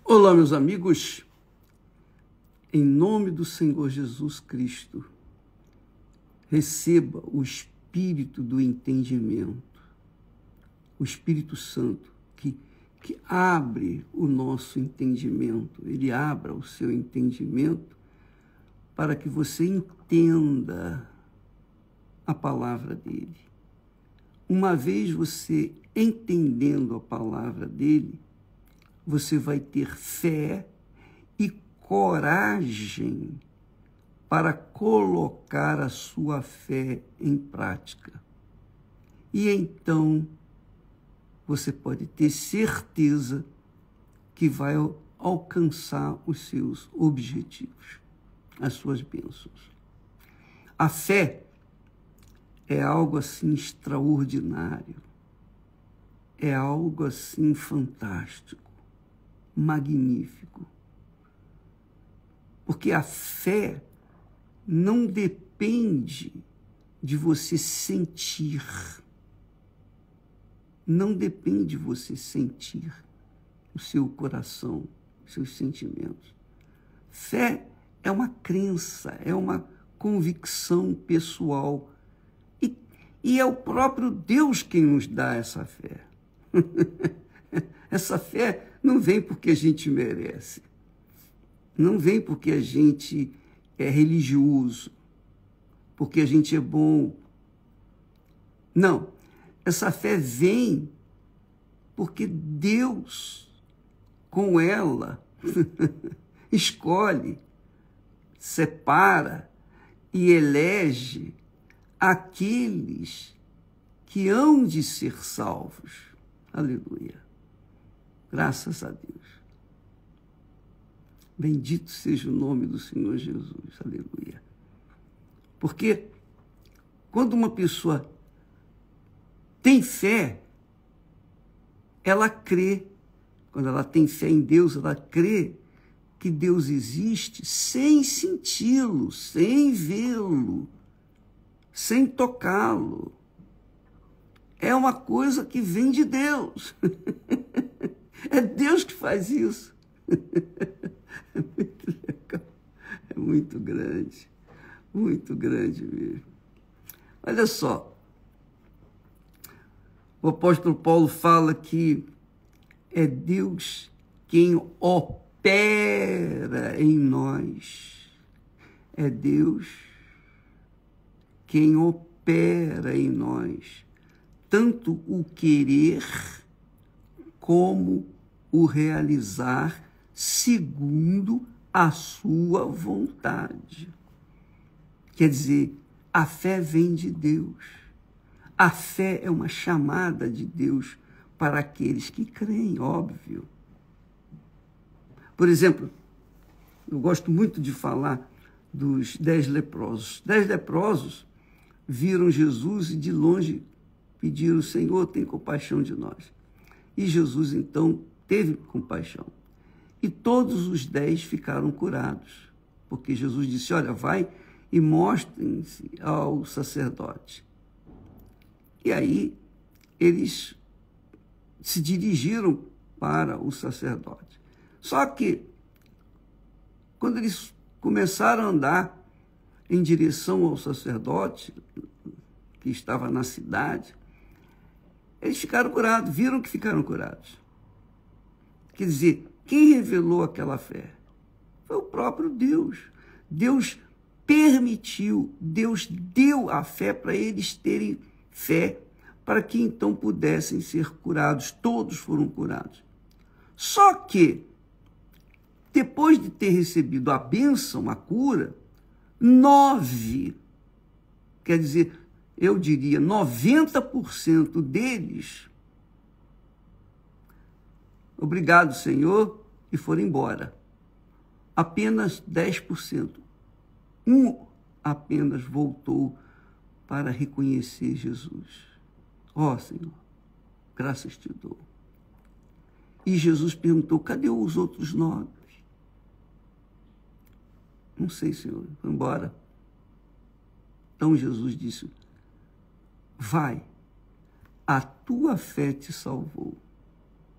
Olá, meus amigos, em nome do Senhor Jesus Cristo, receba o Espírito do entendimento, o Espírito Santo, que abre o nosso entendimento, ele abra o seu entendimento para que você entenda a palavra dele. Uma vez você entendendo a palavra dele, você vai ter fé e coragem para colocar a sua fé em prática. E então você pode ter certeza que vai alcançar os seus objetivos, as suas bênçãos. A fé é algo assim extraordinário, é algo assim fantástico, magnífico. Porque a fé não depende de você sentir. Não depende de você sentir o seu coração, os seus sentimentos. Fé é uma crença, é uma convicção pessoal. E é o próprio Deus quem nos dá essa fé. Essa fé não vem porque a gente merece. Não vem porque a gente é religioso, porque a gente é bom. Não. Essa fé vem porque Deus, com ela, escolhe, separa e elege aqueles que hão de ser salvos. Aleluia. Graças a Deus. Bendito seja o nome do Senhor Jesus. Aleluia. Porque quando uma pessoa tem fé, ela crê. Quando ela tem fé em Deus, ela crê que Deus existe sem senti-lo, sem vê-lo, sem tocá-lo. É uma coisa que vem de Deus. É Deus que faz isso. É muito legal. É muito grande mesmo. Olha só, o apóstolo Paulo fala que é Deus quem opera em nós. É Deus quem opera em nós, tanto o querer como o realizar segundo a sua vontade. Quer dizer, a fé vem de Deus. A fé é uma chamada de Deus para aqueles que creem, óbvio. Por exemplo, eu gosto muito de falar dos 10 leprosos. 10 leprosos viram Jesus e de longe pediram: Senhor, tem compaixão de nós. E Jesus, então, teve compaixão. E todos os 10 ficaram curados, porque Jesus disse: olha, vai e mostrem-se ao sacerdote. E aí eles se dirigiram para o sacerdote. Só que, quando eles começaram a andar em direção ao sacerdote, que estava na cidade, eles ficaram curados, viram que ficaram curados. Quer dizer, quem revelou aquela fé? Foi o próprio Deus. Deus permitiu, Deus deu a fé para eles terem fé, para que então pudessem ser curados. Todos foram curados. Só que, depois de ter recebido a bênção, a cura, 9, quer dizer, eu diria 90% deles, obrigado, Senhor, e foram embora. Apenas 10%. Apenas voltou para reconhecer Jesus. Ó, Senhor, graças te dou. E Jesus perguntou: cadê os outros 9? Não sei, Senhor, foi embora. Então Jesus disse: vai, a tua fé te salvou.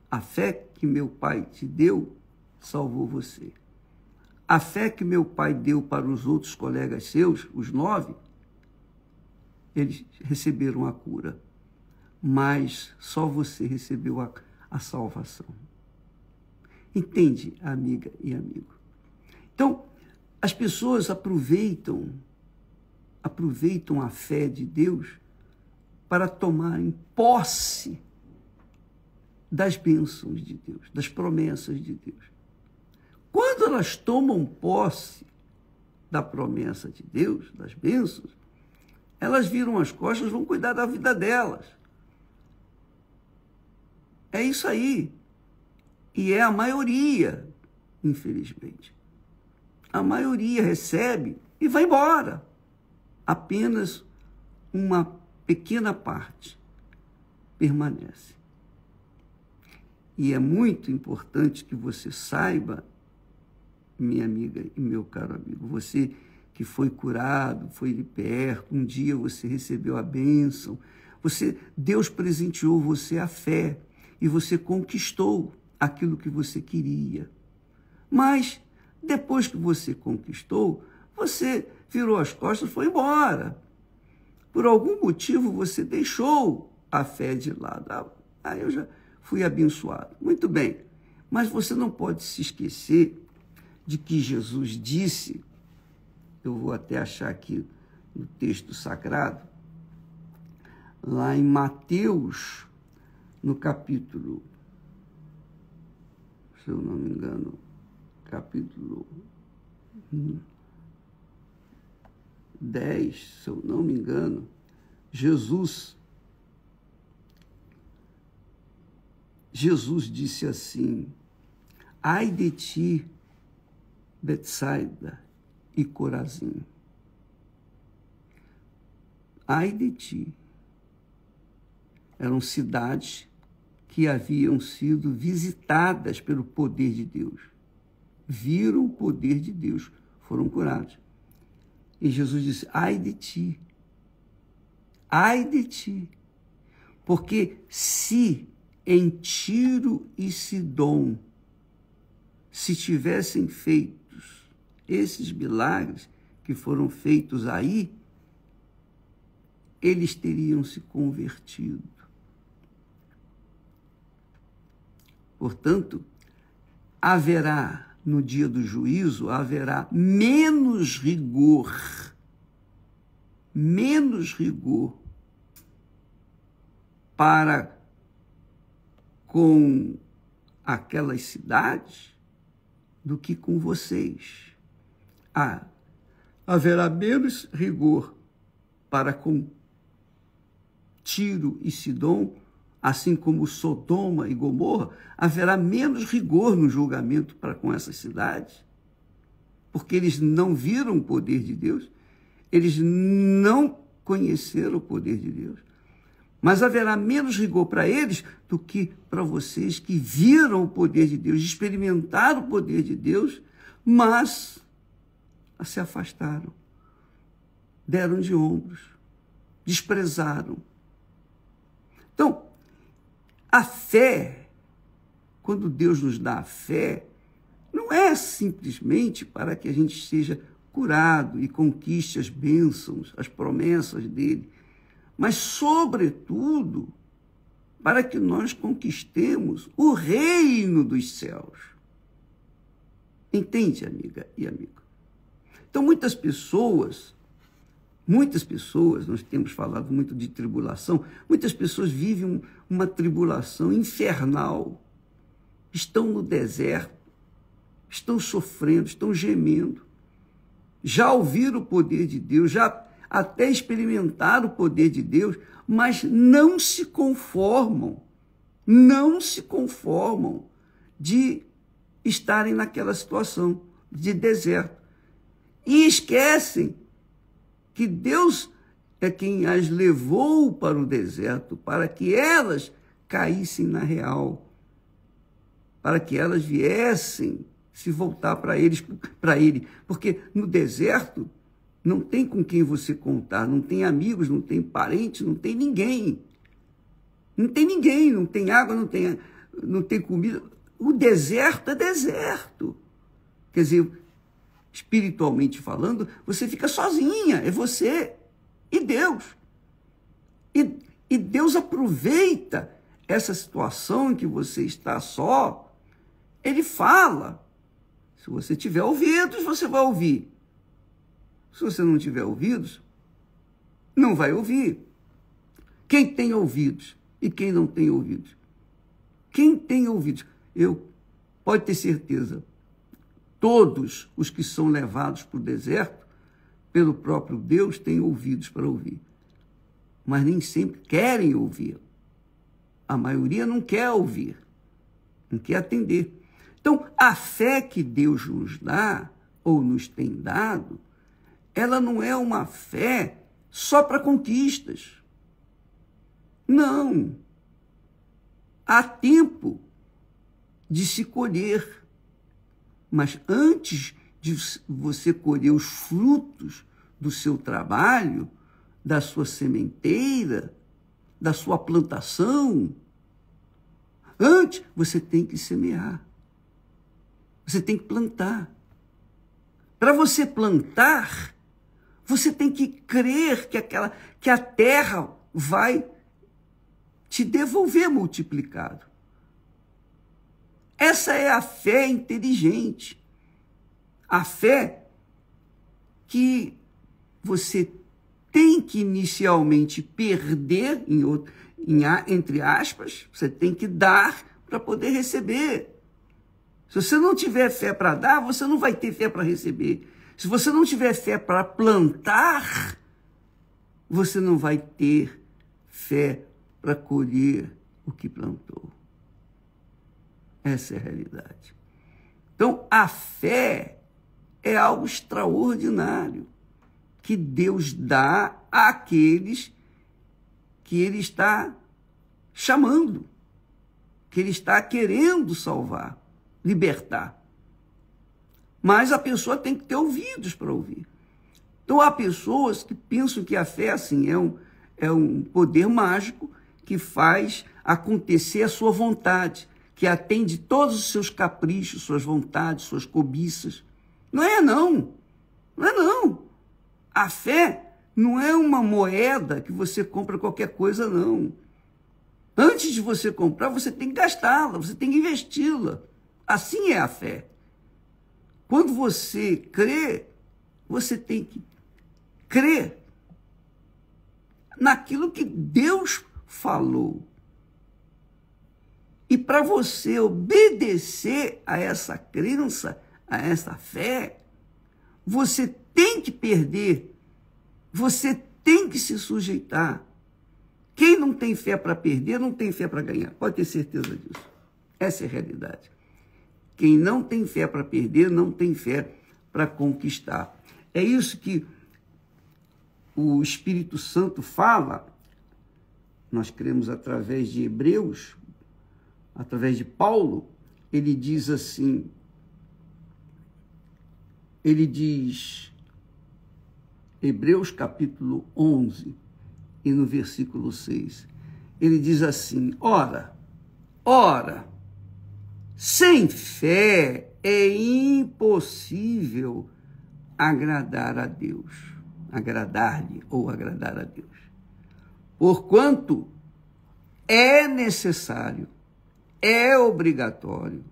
A fé que meu Pai te deu salvou você. A fé que meu pai deu para os outros colegas seus, os 9, eles receberam a cura. Mas só você recebeu a salvação. Entende, amiga e amigo? Então, as pessoas aproveitam a fé de Deus para tomarem posse das bênçãos de Deus, das promessas de Deus. Quando elas tomam posse da promessa de Deus, das bênçãos, elas viram as costas, vão cuidar da vida delas. É isso aí. E é a maioria, infelizmente. A maioria recebe e vai embora. Apenas uma pequena parte permanece. E é muito importante que você saiba, minha amiga e meu caro amigo, você que foi curado, foi liberto, um dia você recebeu a bênção, Deus presenteou você a fé e você conquistou aquilo que você queria. Mas, depois que você conquistou, você virou as costas e foi embora. Por algum motivo, você deixou a fé de lado. Eu já fui abençoado. Muito bem, mas você não pode se esquecer de que Jesus disse, eu vou até achar aqui no texto sagrado, lá em Mateus, no capítulo, se eu não me engano, capítulo 10, se eu não me engano, Jesus disse assim: ai de ti, Betsaida e Corazim. Ai de ti. Eram cidades que haviam sido visitadas pelo poder de Deus. Viram o poder de Deus, foram curados. E Jesus disse: ai de ti, porque se em Tiro e Sidom se tivessem feitos esses milagres que foram feitos aí, eles teriam se convertido. Portanto, no dia do juízo, haverá menos rigor para com aquelas cidades do que com vocês. Haverá menos rigor para com Tiro e Sidom, assim como Sodoma e Gomorra, haverá menos rigor no julgamento para com essas cidades, porque eles não viram o poder de Deus, eles não conheceram o poder de Deus. Mas haverá menos rigor para eles do que para vocês que viram o poder de Deus, experimentaram o poder de Deus, mas se afastaram, deram de ombros, desprezaram. Então, a fé, quando Deus nos dá a fé, não é simplesmente para que a gente seja curado e conquiste as bênçãos, as promessas dele, mas, sobretudo, para que nós conquistemos o reino dos céus. Entende, amiga e amigo? Então, muitas pessoas, nós temos falado muito de tribulação, muitas pessoas vivem uma tribulação infernal, estão no deserto, estão sofrendo, estão gemendo, já ouviram o poder de Deus, já até experimentaram o poder de Deus, mas não se conformam de estarem naquela situação de deserto. E esquecem que Deus é quem as levou para o deserto, para que elas caíssem na real, para que elas viessem se voltar para Ele, porque no deserto não tem com quem você contar, não tem amigos, não tem parentes, não tem ninguém. Não tem ninguém, não tem água, não tem comida. o deserto é deserto. Quer dizer, espiritualmente falando, você fica sozinha, é você e Deus. E Deus aproveita essa situação em que você está só. Ele fala. Se você tiver ouvidos, você vai ouvir. Se você não tiver ouvidos, não vai ouvir. Quem tem ouvidos e quem não tem ouvidos? Quem tem ouvidos? Pode ter certeza, todos os que são levados para o deserto, pelo próprio Deus, têm ouvidos para ouvir. Mas nem sempre querem ouvir. A maioria não quer ouvir, não quer atender. Então, a fé que Deus nos dá, ou nos tem dado, ela não é uma fé só para conquistas. Não. Há tempo de se colher. Mas antes de você colher os frutos do seu trabalho, da sua sementeira, da sua plantação, antes você tem que semear. Você tem que plantar. Para você plantar, você tem que crer que a terra vai te devolver multiplicado. Essa é a fé inteligente. A fé que você tem que inicialmente perder, entre aspas, você tem que dar para poder receber. Se você não tiver fé para dar, você não vai ter fé para receber. Se você não tiver fé para plantar, você não vai ter fé para colher o que plantou. Essa é a realidade. Então, a fé é algo extraordinário que Deus dá àqueles que Ele está chamando, que Ele está querendo salvar, libertar. Mas a pessoa tem que ter ouvidos para ouvir. Então, há pessoas que pensam que a fé assim, é um poder mágico que faz acontecer a sua vontade, que atende todos os seus caprichos, suas vontades, suas cobiças. Não é, não. Não é, não. A fé não é uma moeda que você compra qualquer coisa, não. Antes de você comprar, você tem que gastá-la, você tem que investi-la. Assim é a fé. Quando você crê, você tem que crer naquilo que Deus falou. E para você obedecer a essa crença, a essa fé, você tem que perder, você tem que se sujeitar. Quem não tem fé para perder, não tem fé para ganhar. Pode ter certeza disso. Essa é a realidade. Quem não tem fé para perder, não tem fé para conquistar. É isso que o Espírito Santo fala. Nós cremos através de Hebreus, através de Paulo. Ele diz assim, ele diz, Hebreus capítulo 11, e no versículo 6, ele diz assim, ora, sem fé é impossível agradar a Deus, agradar-lhe ou agradar a Deus. Porquanto é necessário, é obrigatório,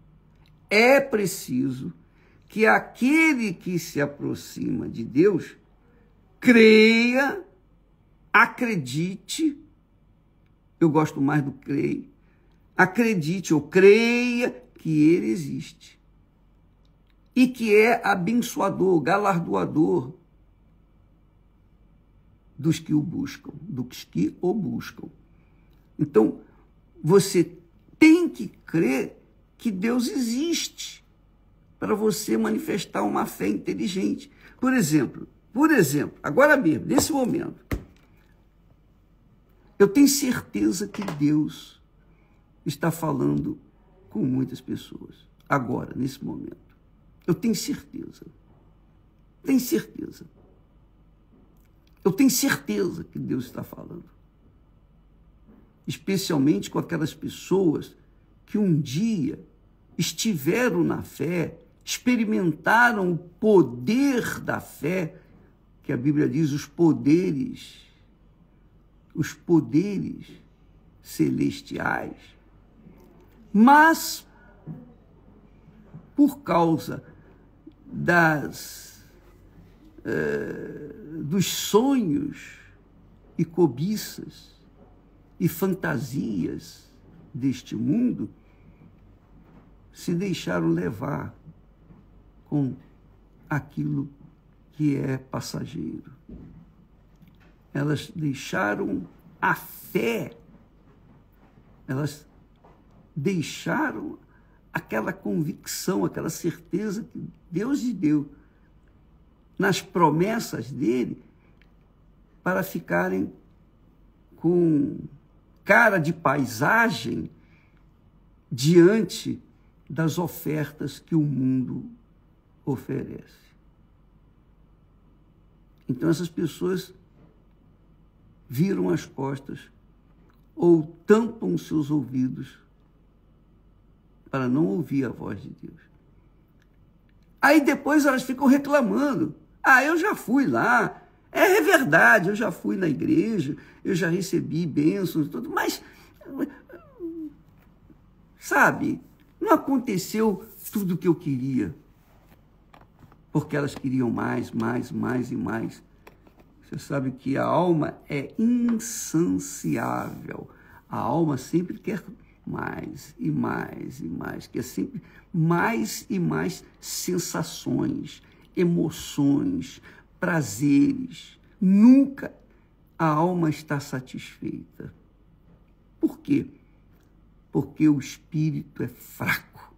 é preciso que aquele que se aproxima de Deus creia, acredite, eu gosto mais do creio, acredite ou creia que ele existe e que é abençoador, galardoador dos que o buscam, dos que o buscam. Então, você tem que crer que Deus existe para você manifestar uma fé inteligente. Por exemplo, agora mesmo, nesse momento, eu tenho certeza que Deus está falando com muitas pessoas, agora, nesse momento. Eu tenho certeza. Tenho certeza. Eu tenho certeza que Deus está falando. Especialmente com aquelas pessoas que um dia estiveram na fé, experimentaram o poder da fé, que a Bíblia diz os poderes celestiais, mas por causa dos sonhos e cobiças e fantasias deste mundo, se deixaram levar com aquilo que é passageiro. Elas deixaram a fé, elas deixaram aquela convicção, aquela certeza que Deus lhe deu nas promessas dele, para ficarem com cara de paisagem diante das ofertas que o mundo oferece. Então essas pessoas viram as costas ou tampam os seus ouvidos para não ouvir a voz de Deus. Aí depois elas ficam reclamando. Eu já fui lá, é verdade, eu já fui na igreja, eu já recebi bênçãos e tudo, mas, sabe, não aconteceu tudo o que eu queria, porque elas queriam mais e mais. Você sabe que a alma é insaciável. A alma sempre quer mais e mais e mais, quer sempre mais e mais sensações, emoções, prazeres. Nunca a alma está satisfeita. Por quê? Porque o espírito é fraco.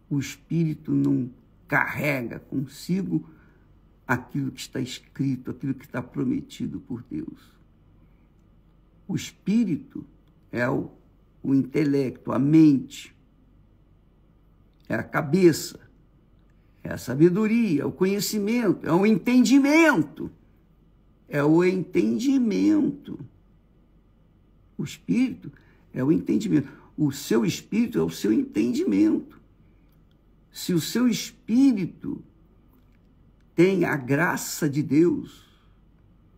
O espírito não carrega consigo aquilo que está escrito, aquilo que está prometido por Deus. O espírito é o intelecto, a mente, é a cabeça, é a sabedoria, é o conhecimento, é o entendimento. É o entendimento. O espírito é o entendimento. O seu espírito é o seu entendimento. Se o seu espírito tem a graça de Deus,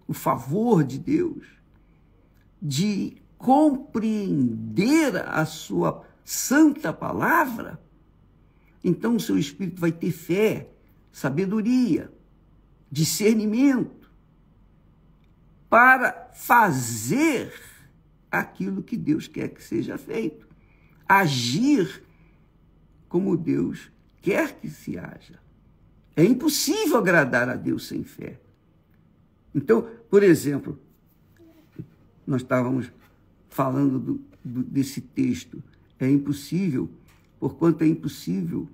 o favor de Deus, de compreender a sua santa palavra, então o seu espírito vai ter fé, sabedoria, discernimento, para fazer aquilo que Deus quer que seja feito, agir como Deus quer que se haja. É impossível agradar a Deus sem fé. Então, por exemplo, nós estávamos falando desse texto, é impossível, porquanto é impossível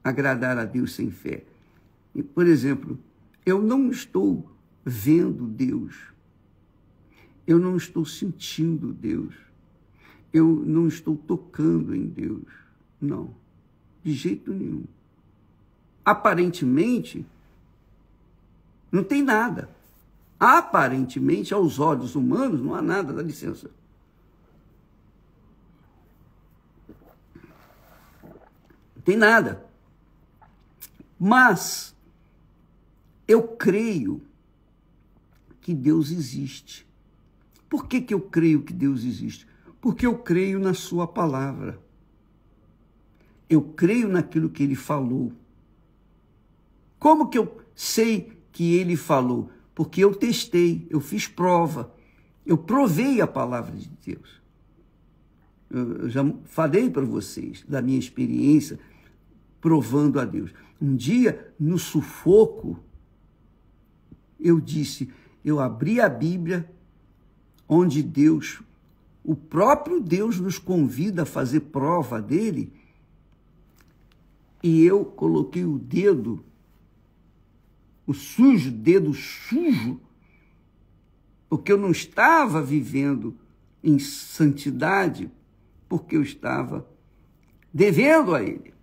agradar a Deus sem fé. E, por exemplo, eu não estou vendo Deus, eu não estou sentindo Deus, eu não estou tocando em Deus, não, de jeito nenhum. Aparentemente, não tem nada. Aparentemente, aos olhos humanos, não há nada, dá licença. Não tem nada. Mas eu creio que Deus existe. Por que eu creio que Deus existe? Porque eu creio na sua palavra. Eu creio naquilo que ele falou. Como que eu sei que ele falou? Porque eu testei, eu fiz prova, eu provei a palavra de Deus. Eu já falei para vocês da minha experiência provando a Deus. Um dia, no sufoco, eu abri a Bíblia, onde Deus, o próprio Deus nos convida a fazer prova dele, e eu coloquei o dedo sujo, porque eu não estava vivendo em santidade, porque eu estava devendo a ele.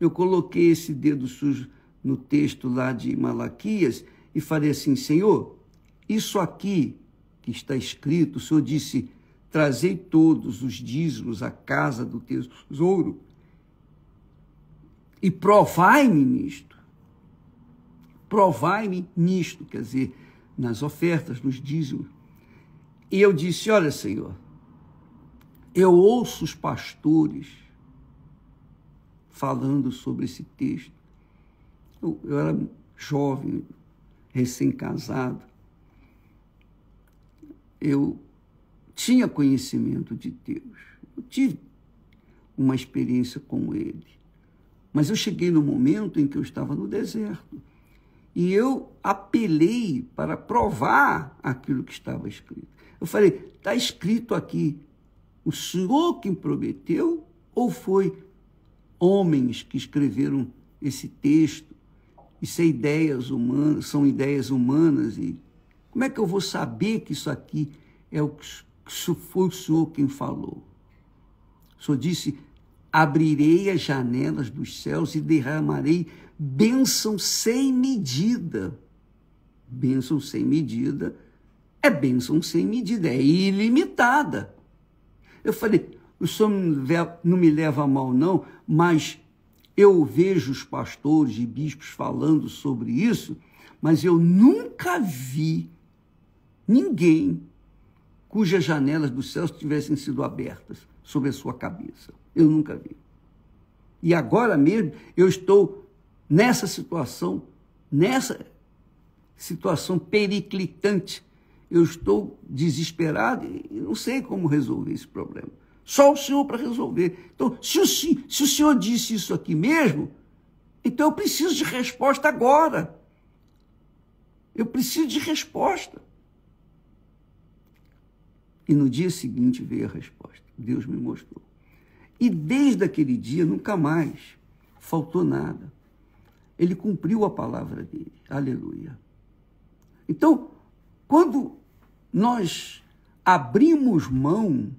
Eu coloquei esse dedo sujo no texto lá de Malaquias e falei assim: Senhor, isso aqui que está escrito, o Senhor disse, trazei todos os dízimos à casa do tesouro, e provai-me nisto. Provai-me nisto, quer dizer, nas ofertas, nos dízimos. E eu disse, olha, Senhor, eu ouço os pastores falando sobre esse texto. Eu era jovem, recém-casado. Eu tinha conhecimento de Deus. Eu tive uma experiência com Ele. Mas eu cheguei no momento em que eu estava no deserto. E eu apelei para provar aquilo que estava escrito. Eu falei, está escrito aqui, o Senhor quem prometeu ou foi homens que escreveram esse texto? Isso é ideias humanas, são ideias humanas. E como é que eu vou saber que isso aqui é o que foi o Senhor quem falou? O Senhor disse, abrirei as janelas dos céus e derramarei bênção sem medida. Bênção sem medida é bênção sem medida, é ilimitada. Eu falei, o Senhor não me leva a mal não, mas eu vejo os pastores e bispos falando sobre isso, mas eu nunca vi ninguém cujas janelas dos céus tivessem sido abertas sobre a sua cabeça. Eu nunca vi. E agora mesmo eu estou nessa situação periclitante. Eu estou desesperado e não sei como resolver esse problema. Só o Senhor para resolver. Então, se o Senhor disse isso aqui mesmo, então eu preciso de resposta agora. Eu preciso de resposta. E no dia seguinte veio a resposta. Deus me mostrou. E desde aquele dia, nunca mais faltou nada. Ele cumpriu a palavra dele. Aleluia. Então, quando nós abrimos mão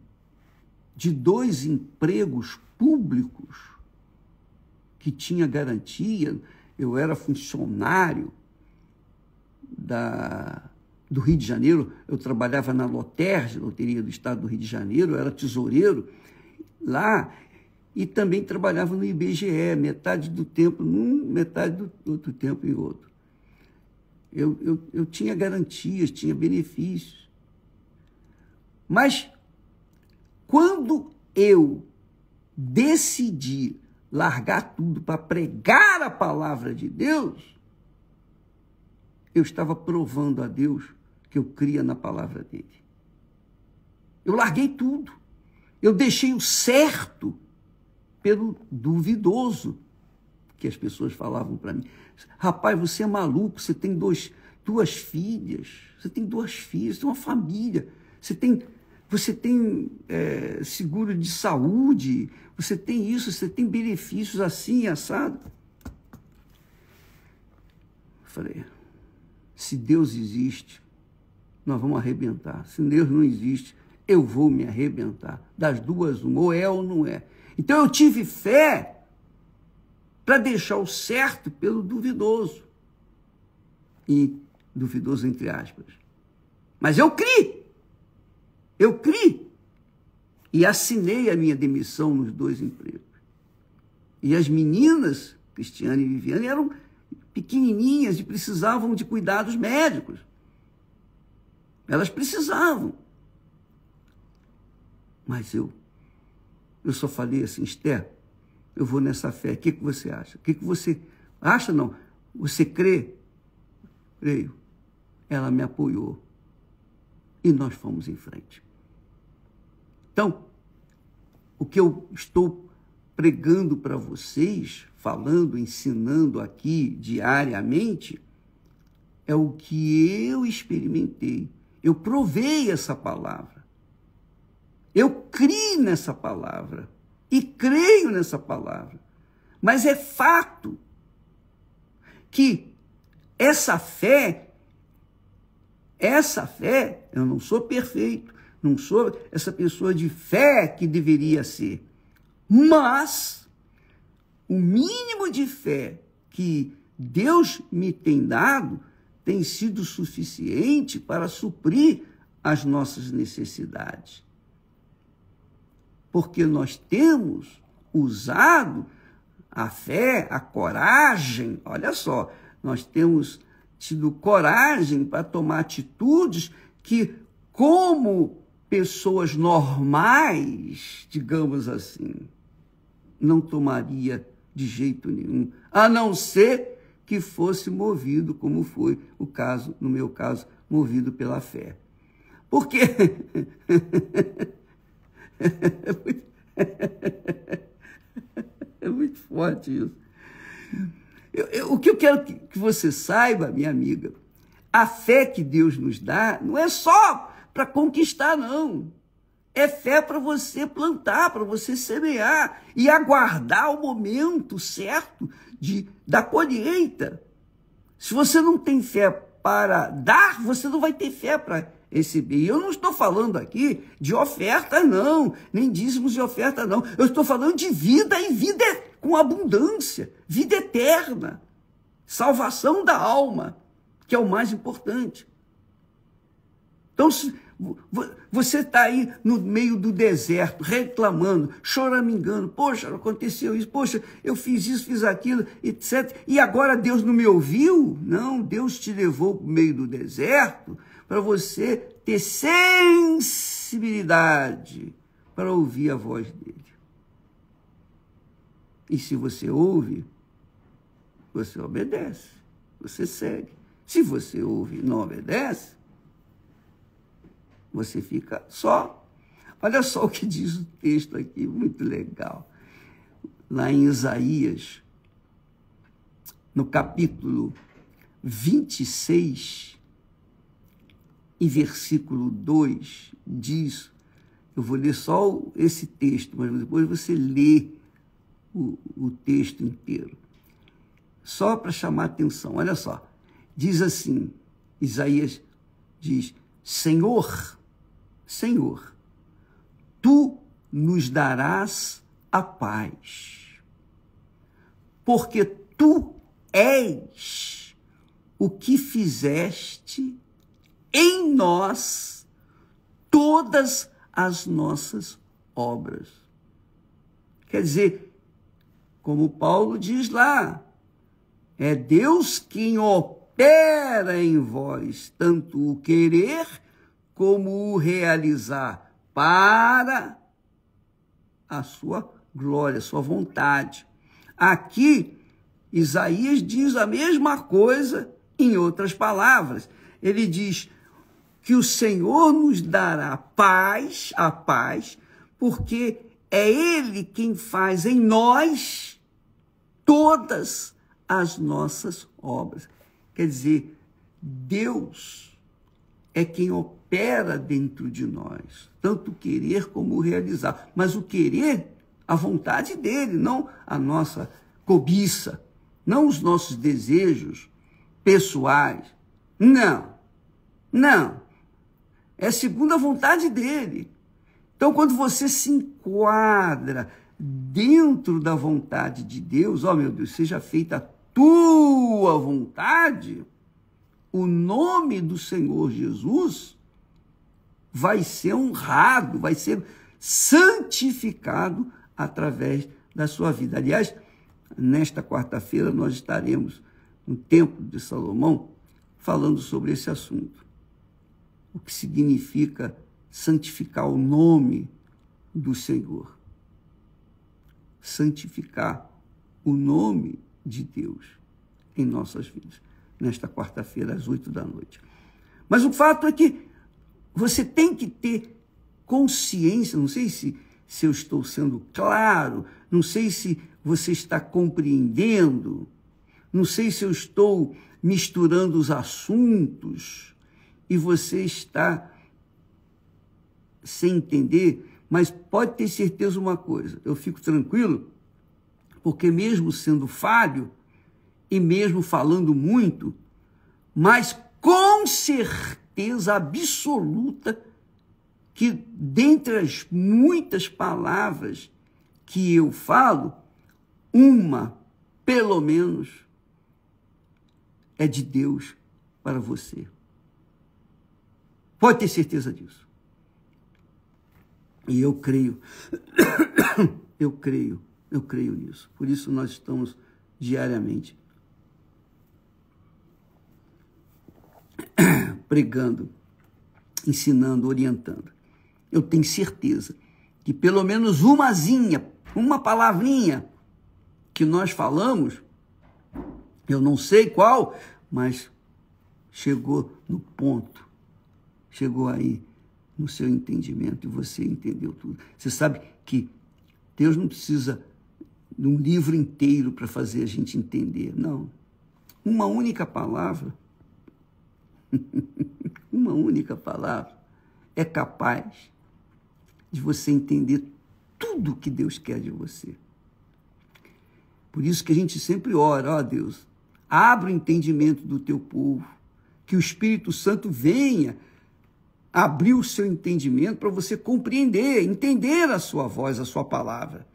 de 2 empregos públicos que tinha garantia, eu era funcionário do Rio de Janeiro, eu trabalhava na Loterge, Loteria do Estado do Rio de Janeiro, eu era tesoureiro lá e também trabalhava no IBGE, metade do tempo num, metade do outro tempo em outro. Eu tinha garantias, tinha benefícios. Mas quando eu decidi largar tudo para pregar a palavra de Deus, eu estava provando a Deus que eu cria na palavra dele. Eu larguei tudo. Eu deixei o certo pelo duvidoso, que as pessoas falavam para mim. Rapaz, você é maluco, você tem duas filhas, você tem uma família, você tem seguro de saúde, você tem isso, você tem benefícios assim, assado. Eu falei, se Deus existe, nós vamos arrebentar. Se Deus não existe, eu vou me arrebentar. Das duas, uma, ou é ou não é. Então eu tive fé para deixar o certo pelo duvidoso. E duvidoso entre aspas. Mas eu criei. E assinei a minha demissão nos 2 empregos. E as meninas, Cristiane e Viviane, eram pequenininhas e precisavam de cuidados médicos. Elas precisavam. Mas eu só falei assim, Esther, eu vou nessa fé. O que você acha? O que você acha? Não. Você crê? Creio. Ela me apoiou. E nós fomos em frente. Então, o que eu estou pregando para vocês, falando, ensinando aqui diariamente, é o que eu experimentei. Eu provei essa palavra. Eu criei nessa palavra. E creio nessa palavra. Mas é fato que essa fé, eu não sou perfeito, não sou essa pessoa de fé que deveria ser, mas o mínimo de fé que Deus me tem dado tem sido suficiente para suprir as nossas necessidades. Porque nós temos usado A fé, a coragem, olha só, nós temos tido coragem para tomar atitudes que, como pessoas normais, digamos assim, não tomaria de jeito nenhum, a não ser que fosse movido, como foi o caso, no meu caso, movido pela fé. Porque é muito forte isso. O que eu quero que você saiba, minha amiga, a fé que Deus nos dá não é só para conquistar, não. É fé para você plantar, para você semear e aguardar o momento certo da colheita. Se você não tem fé para dar, você não vai ter fé para receber. E eu não estou falando aqui de oferta, não, nem dízimos de oferta, não. Eu estou falando de vida e vida com abundância, vida eterna, salvação da alma, que é o mais importante. Então, se você está aí no meio do deserto, reclamando, choramingando, poxa, aconteceu isso, poxa, eu fiz isso, fiz aquilo, etc. E agora Deus não me ouviu? Não, Deus te levou para o meio do deserto para você ter sensibilidade para ouvir a voz dele. E se você ouve, você obedece, você segue. Se você ouve e não obedece, você fica só. Olha só o que diz o texto aqui, muito legal. Lá em Isaías, no capítulo 26, e versículo 2, diz, eu vou ler só esse texto, mas depois você lê o texto inteiro. Só para chamar a atenção, olha só. Diz assim, Isaías diz, Senhor, tu nos darás a paz, porque tu és o que fizeste em nós todas as nossas obras. Quer dizer, como Paulo diz lá, é Deus quem opera em vós, tanto o querer como o realizar para a sua glória, a sua vontade. Aqui, Isaías diz a mesma coisa em outras palavras. Ele diz que o Senhor nos dará a paz, porque é Ele quem faz em nós todas as nossas obras. Quer dizer, Deus é quem opera dentro de nós, tanto o querer como o realizar. Mas o querer, a vontade dele, não a nossa cobiça, não os nossos desejos pessoais. Não. É segundo a vontade dele. Então, quando você se enquadra dentro da vontade de Deus, ó meu Deus, seja feita a tua vontade, o nome do Senhor Jesus vai ser honrado, vai ser santificado através da sua vida. Aliás, nesta quarta-feira nós estaremos no Templo de Salomão falando sobre esse assunto. O que significa santificar o nome do Senhor. Santificar o nome de Deus em nossas vidas. Nesta quarta-feira, às 20h. Mas o fato é que você tem que ter consciência, não sei se eu estou sendo claro, não sei se você está compreendendo, não sei se eu estou misturando os assuntos e você está sem entender, mas pode ter certeza uma coisa, eu fico tranquilo, porque mesmo sendo falho e mesmo falando muito, mas com certeza absoluta que dentre as muitas palavras que eu falo, uma, pelo menos, é de Deus para você. Pode ter certeza disso. E eu creio Eu creio nisso. Por isso nós estamos diariamente pregando, ensinando, orientando. Eu tenho certeza que pelo menos uma palavrinha que nós falamos, eu não sei qual, mas chegou no ponto, chegou aí no seu entendimento e você entendeu tudo. Você sabe que Deus não precisa de um livro inteiro para fazer a gente entender, não. Uma única palavra, uma única palavra é capaz de você entender tudo que Deus quer de você. Por isso que a gente sempre ora, ó Deus, abre o entendimento do teu povo, que o Espírito Santo venha abrir o seu entendimento para você compreender, entender a sua voz, a sua palavra.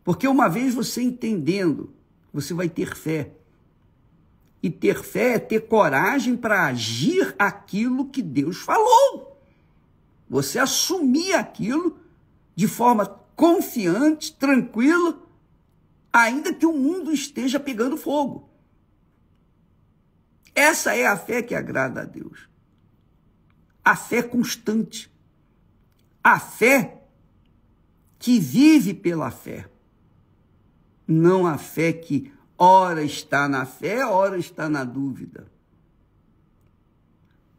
Porque uma vez você entendendo, você vai ter fé. E ter fé é ter coragem para agir aquilo que Deus falou. Você assumir aquilo de forma confiante, tranquila, ainda que o mundo esteja pegando fogo. Essa é a fé que agrada a Deus. A fé constante. A fé que vive pela fé. Não a fé que ora está na fé, ora está na dúvida.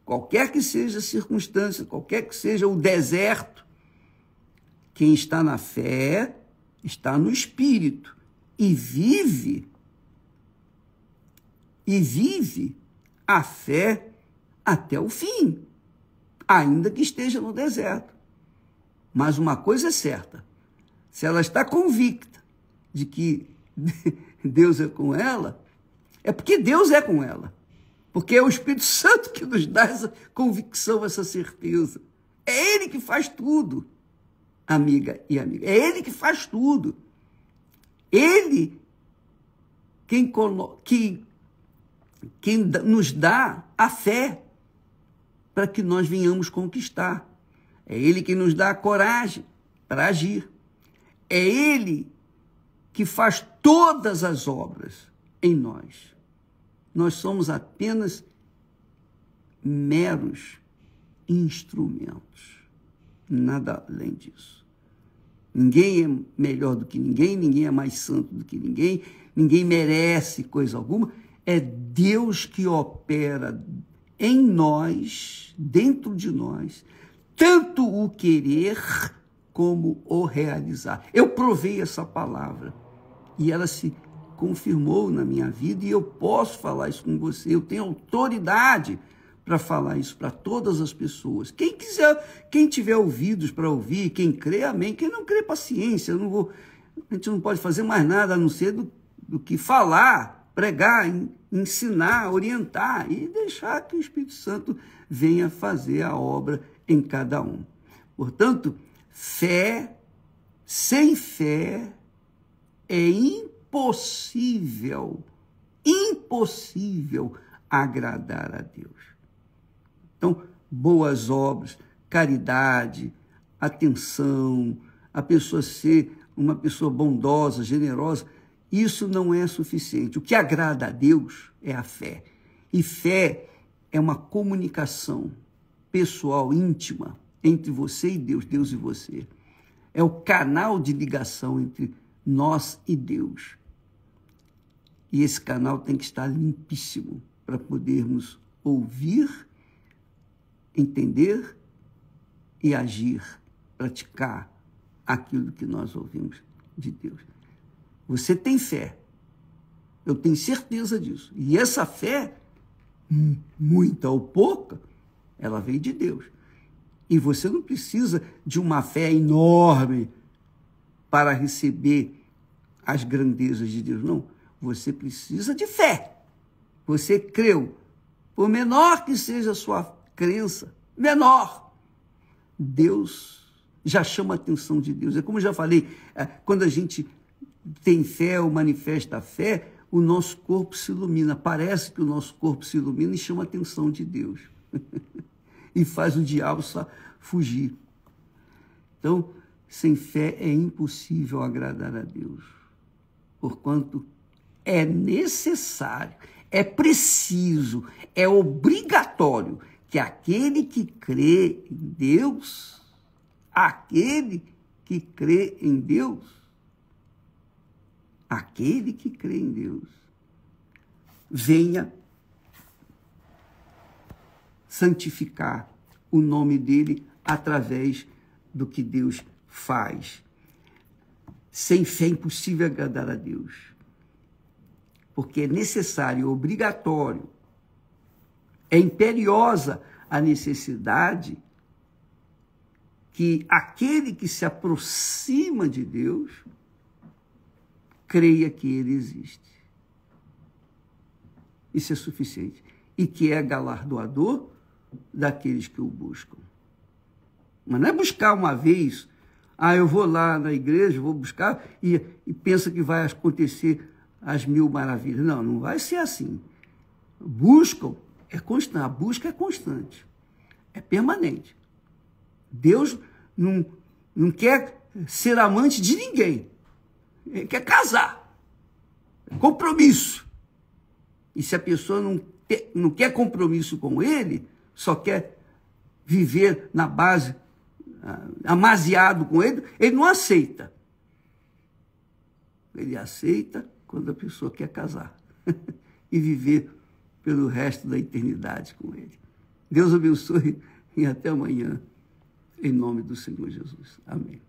Qualquer que seja a circunstância, qualquer que seja o deserto, quem está na fé está no Espírito e vive a fé até o fim, ainda que esteja no deserto. Mas uma coisa é certa, se ela está convicta de que Deus é com ela, é porque Deus é com ela. Porque é o Espírito Santo que nos dá essa convicção, essa certeza. É Ele que faz tudo, amiga e amigo. É Ele que faz tudo. Ele quem nos dá a fé para que nós venhamos conquistar. É Ele que nos dá a coragem para agir. É Ele que faz todas as obras em nós. Nós somos apenas meros instrumentos. Nada além disso. Ninguém é melhor do que ninguém, ninguém é mais santo do que ninguém, ninguém merece coisa alguma. É Deus que opera em nós, dentro de nós, tanto o querer como o realizar. Eu provei essa palavra e ela se confirmou na minha vida e eu posso falar isso com você. Eu tenho autoridade para falar isso para todas as pessoas. Quem quiser, quem tiver ouvidos para ouvir, quem crê, amém. Quem não crê, paciência. A gente não pode fazer mais nada a não ser do que falar, pregar, ensinar, orientar e deixar que o Espírito Santo venha fazer a obra em cada um. Portanto, fé, sem fé, é impossível agradar a Deus. Então, boas obras, caridade, atenção, a pessoa ser uma pessoa bondosa, generosa, isso não é suficiente. O que agrada a Deus é a fé. E fé é uma comunicação pessoal, íntima, entre você e Deus, Deus e você. É o canal de ligação entre nós e Deus. E esse canal tem que estar limpíssimo para podermos ouvir, entender e agir, praticar aquilo que nós ouvimos de Deus. Você tem fé, eu tenho certeza disso. E essa fé, muita ou pouca, ela veio de Deus. E você não precisa de uma fé enorme para receber as grandezas de Deus, não. Você precisa de fé. Você creu. Por menor que seja a sua crença, menor, Deus já chama a atenção de Deus. É como eu já falei, quando a gente tem fé ou manifesta a fé, o nosso corpo se ilumina. Parece que o nosso corpo se ilumina e chama a atenção de Deus. E faz o diabo só fugir. Então, sem fé é impossível agradar a Deus. porquanto é necessário, é preciso, é obrigatório que aquele que crê em Deus, aquele que crê em Deus, venha santificar o nome dele através do que Deus faz. Sem fé é impossível agradar a Deus, porque é necessário, obrigatório, é imperiosa a necessidade que aquele que se aproxima de Deus creia que ele existe. Isso é suficiente. E que é galardoador daqueles que o buscam. Mas não é buscar uma vez, eu vou lá na igreja, vou buscar e pensa que vai acontecer as 1000 maravilhas. Não, não vai ser assim. Buscam, é constante, a busca é constante, é permanente. Deus não quer ser amante de ninguém, ele quer casar, é compromisso. E se a pessoa não quer compromisso com ele, só quer viver na base, amaziado com ele, ele não aceita. Ele aceita quando a pessoa quer casar e viver pelo resto da eternidade com ele. Deus abençoe e até amanhã, em nome do Senhor Jesus. Amém.